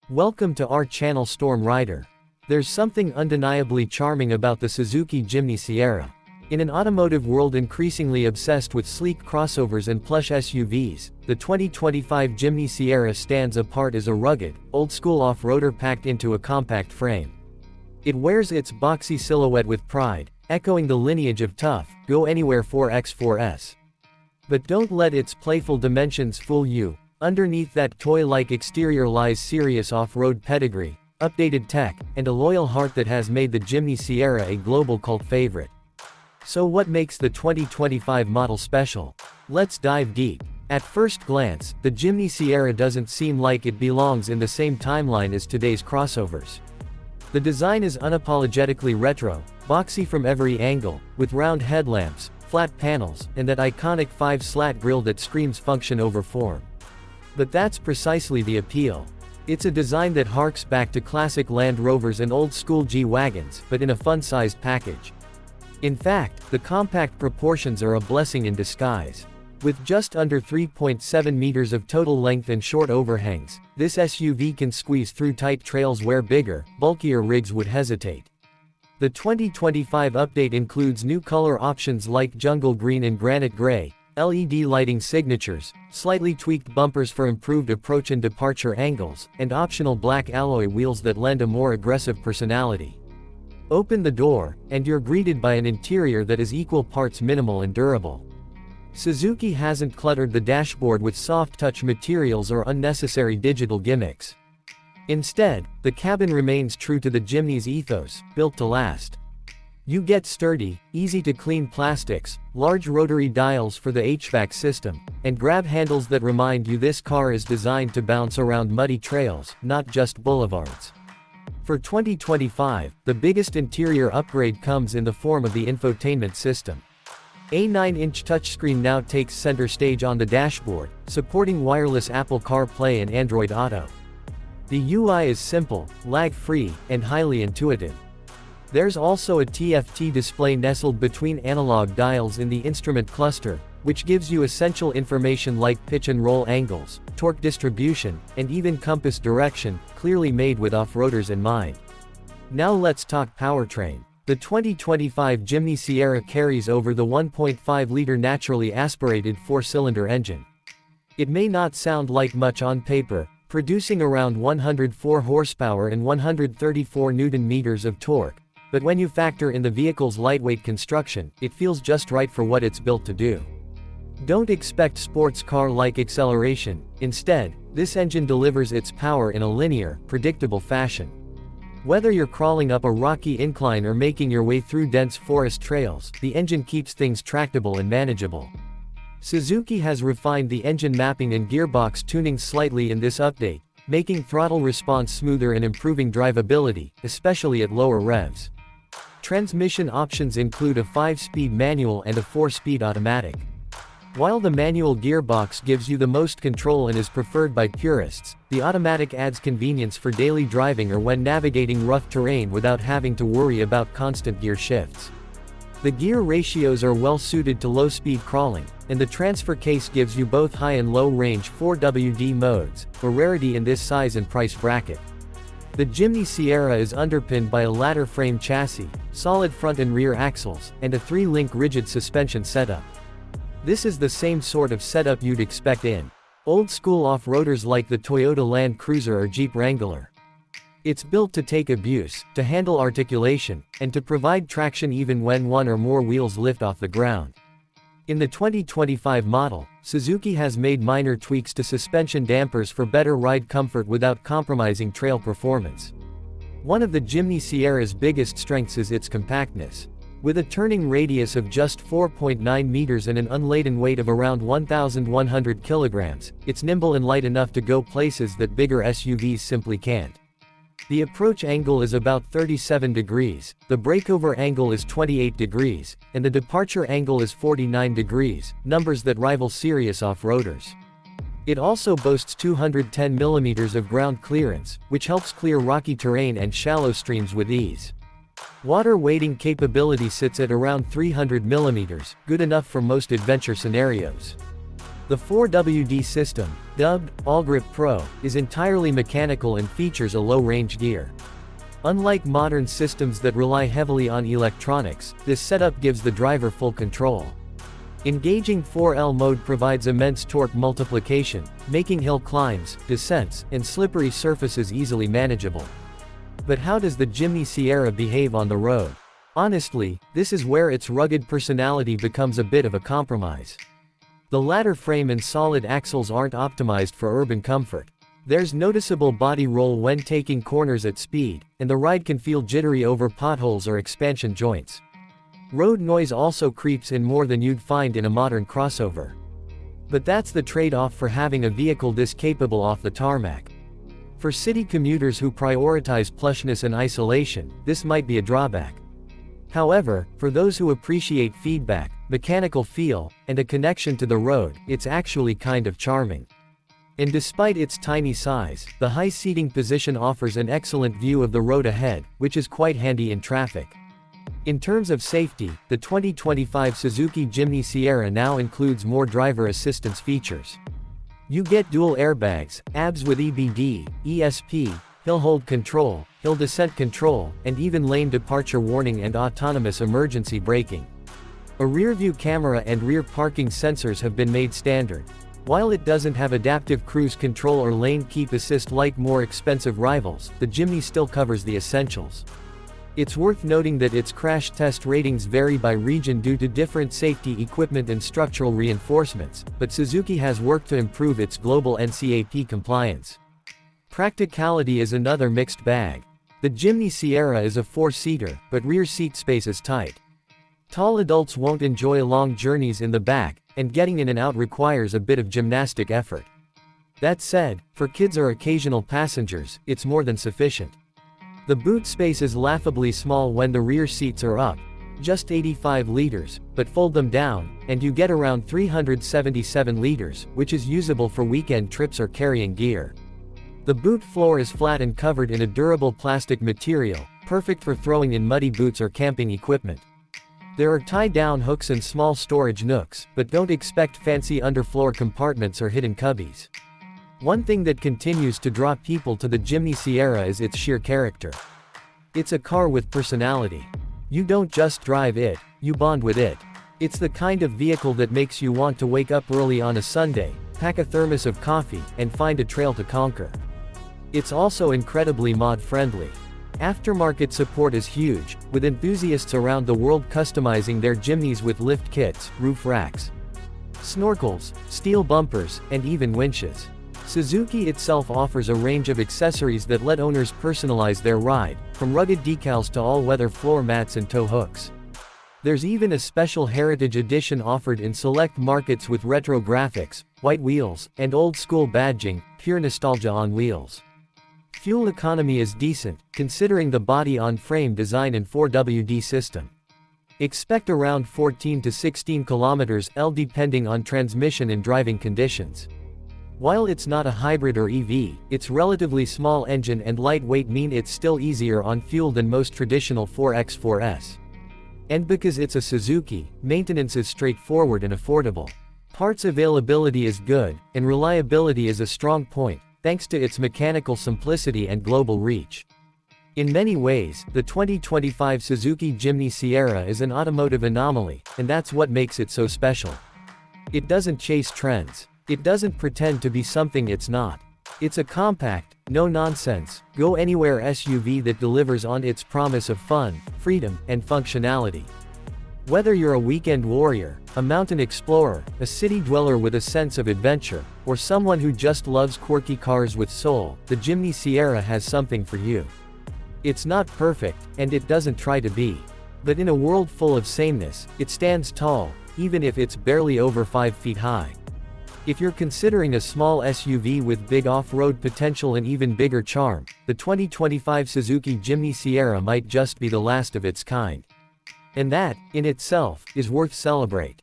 Welcome to our channel Storm Rider. There's something undeniably charming about the Suzuki Jimny Sierra. In an automotive world increasingly obsessed with sleek crossovers and plush SUVs, the 2025 Jimny Sierra stands apart as a rugged, old-school off-roader packed into a compact frame. It wears its boxy silhouette with pride, echoing the lineage of tough, go-anywhere 4x4s. But don't let its playful dimensions fool you. Underneath that toy-like exterior lies serious off-road pedigree, updated tech, and a loyal heart that has made the Jimny Sierra a global cult favorite. So what makes the 2025 model special? Let's dive deep. At first glance, the Jimny Sierra doesn't seem like it belongs in the same timeline as today's crossovers. The design is unapologetically retro, boxy from every angle, with round headlamps, flat panels, and that iconic 5-slat grille that screams function over form. But that's precisely the appeal. It's a design that harks back to classic Land Rovers and old-school G-Wagons, but in a fun-sized package. In fact, the compact proportions are a blessing in disguise. With just under 3.7 meters of total length and short overhangs, this SUV can squeeze through tight trails where bigger, bulkier rigs would hesitate. The 2025 update includes new color options like jungle green and granite gray, LED lighting signatures, slightly tweaked bumpers for improved approach and departure angles, and optional black alloy wheels that lend a more aggressive personality. Open the door, and you're greeted by an interior that is equal parts minimal and durable. Suzuki hasn't cluttered the dashboard with soft-touch materials or unnecessary digital gimmicks. Instead, the cabin remains true to the Jimny's ethos, built to last. You get sturdy, easy-to-clean plastics, large rotary dials for the HVAC system, and grab handles that remind you this car is designed to bounce around muddy trails, not just boulevards. For 2025, the biggest interior upgrade comes in the form of the infotainment system. A 9-inch touchscreen now takes center stage on the dashboard, supporting wireless Apple CarPlay and Android Auto. The UI is simple, lag-free, and highly intuitive. There's also a TFT display nestled between analog dials in the instrument cluster, which gives you essential information like pitch and roll angles, torque distribution, and even compass direction, clearly made with off-roaders in mind. Now let's talk powertrain. The 2025 Jimny Sierra carries over the 1.5-liter naturally aspirated 4-cylinder engine. It may not sound like much on paper, producing around 104 horsepower and 134 Nm of torque. But when you factor in the vehicle's lightweight construction, it feels just right for what it's built to do. Don't expect sports car-like acceleration. Instead, this engine delivers its power in a linear, predictable fashion. Whether you're crawling up a rocky incline or making your way through dense forest trails, the engine keeps things tractable and manageable. Suzuki has refined the engine mapping and gearbox tuning slightly in this update, making throttle response smoother and improving drivability, especially at lower revs. Transmission options include a 5-speed manual and a 4-speed automatic. While the manual gearbox gives you the most control and is preferred by purists, the automatic adds convenience for daily driving or when navigating rough terrain without having to worry about constant gear shifts. The gear ratios are well suited to low-speed crawling, and the transfer case gives you both high and low-range 4WD modes, a rarity in this size and price bracket. The Jimny Sierra is underpinned by a ladder frame chassis, solid front and rear axles, and a 3-link rigid suspension setup. This is the same sort of setup you'd expect in old-school off-roaders like the Toyota Land Cruiser or Jeep Wrangler. It's built to take abuse, to handle articulation, and to provide traction even when one or more wheels lift off the ground. In the 2025 model, Suzuki has made minor tweaks to suspension dampers for better ride comfort without compromising trail performance. One of the Jimny Sierra's biggest strengths is its compactness. With a turning radius of just 4.9 meters and an unladen weight of around 1,100 kilograms, it's nimble and light enough to go places that bigger SUVs simply can't. The approach angle is about 37 degrees, the breakover angle is 28 degrees, and the departure angle is 49 degrees, numbers that rival serious off-roaders. It also boasts 210 mm of ground clearance, which helps clear rocky terrain and shallow streams with ease. Water wading capability sits at around 300 mm, good enough for most adventure scenarios. The 4WD system, dubbed AllGrip Pro, is entirely mechanical and features a low-range gear. Unlike modern systems that rely heavily on electronics, this setup gives the driver full control. Engaging 4L mode provides immense torque multiplication, making hill climbs, descents, and slippery surfaces easily manageable. But how does the Jimny Sierra behave on the road? Honestly, this is where its rugged personality becomes a bit of a compromise. The ladder frame and solid axles aren't optimized for urban comfort. There's noticeable body roll when taking corners at speed, and the ride can feel jittery over potholes or expansion joints. Road noise also creeps in more than you'd find in a modern crossover. But that's the trade-off for having a vehicle this capable off the tarmac. For city commuters who prioritize plushness and isolation, this might be a drawback. However, for those who appreciate feedback, mechanical feel, and a connection to the road, it's actually kind of charming. And despite its tiny size, the high seating position offers an excellent view of the road ahead, which is quite handy in traffic. In terms of safety, the 2025 Suzuki Jimny Sierra now includes more driver assistance features. You get dual airbags, ABS with EBD, ESP, hill hold control, hill descent control, and even lane departure warning and autonomous emergency braking. A rear-view camera and rear parking sensors have been made standard. While it doesn't have adaptive cruise control or lane keep assist like more expensive rivals, the Jimny still covers the essentials. It's worth noting that its crash test ratings vary by region due to different safety equipment and structural reinforcements, but Suzuki has worked to improve its global NCAP compliance. Practicality is another mixed bag. The Jimny Sierra is a 4-seater, but rear seat space is tight. Tall adults won't enjoy long journeys in the back, and getting in and out requires a bit of gymnastic effort. That said, for kids or occasional passengers, it's more than sufficient. The boot space is laughably small when the rear seats are up, just 85 liters, but fold them down, and you get around 377 liters, which is usable for weekend trips or carrying gear. The boot floor is flat and covered in a durable plastic material, perfect for throwing in muddy boots or camping equipment. There are tie-down hooks and small storage nooks, but don't expect fancy underfloor compartments or hidden cubbies. One thing that continues to draw people to the Jimny Sierra is its sheer character. It's a car with personality. You don't just drive it, you bond with it. It's the kind of vehicle that makes you want to wake up early on a Sunday, pack a thermos of coffee, and find a trail to conquer. It's also incredibly mod-friendly. Aftermarket support is huge, with enthusiasts around the world customizing their Jimnys with lift kits, roof racks, snorkels, steel bumpers, and even winches. Suzuki itself offers a range of accessories that let owners personalize their ride, from rugged decals to all-weather floor mats and tow hooks. There's even a special Heritage Edition offered in select markets with retro graphics, white wheels, and old-school badging, pure nostalgia on wheels. Fuel economy is decent, considering the body-on-frame design and 4WD system. Expect around 14 to 16 km/h depending on transmission and driving conditions. While it's not a hybrid or EV, its relatively small engine and lightweight mean it's still easier on fuel than most traditional 4x4s. And because it's a Suzuki, maintenance is straightforward and affordable. Parts availability is good, and reliability is a strong point, thanks to its mechanical simplicity and global reach. In many ways, the 2025 Suzuki Jimny Sierra is an automotive anomaly, and that's what makes it so special. It doesn't chase trends. It doesn't pretend to be something it's not. It's a compact, no-nonsense, go-anywhere SUV that delivers on its promise of fun, freedom, and functionality. Whether you're a weekend warrior, a mountain explorer, a city dweller with a sense of adventure, or someone who just loves quirky cars with soul, the Jimny Sierra has something for you. It's not perfect, and it doesn't try to be. But in a world full of sameness, it stands tall, even if it's barely over 5 feet high. If you're considering a small SUV with big off-road potential and even bigger charm, the 2025 Suzuki Jimny Sierra might just be the last of its kind. And that, in itself, is worth celebrate.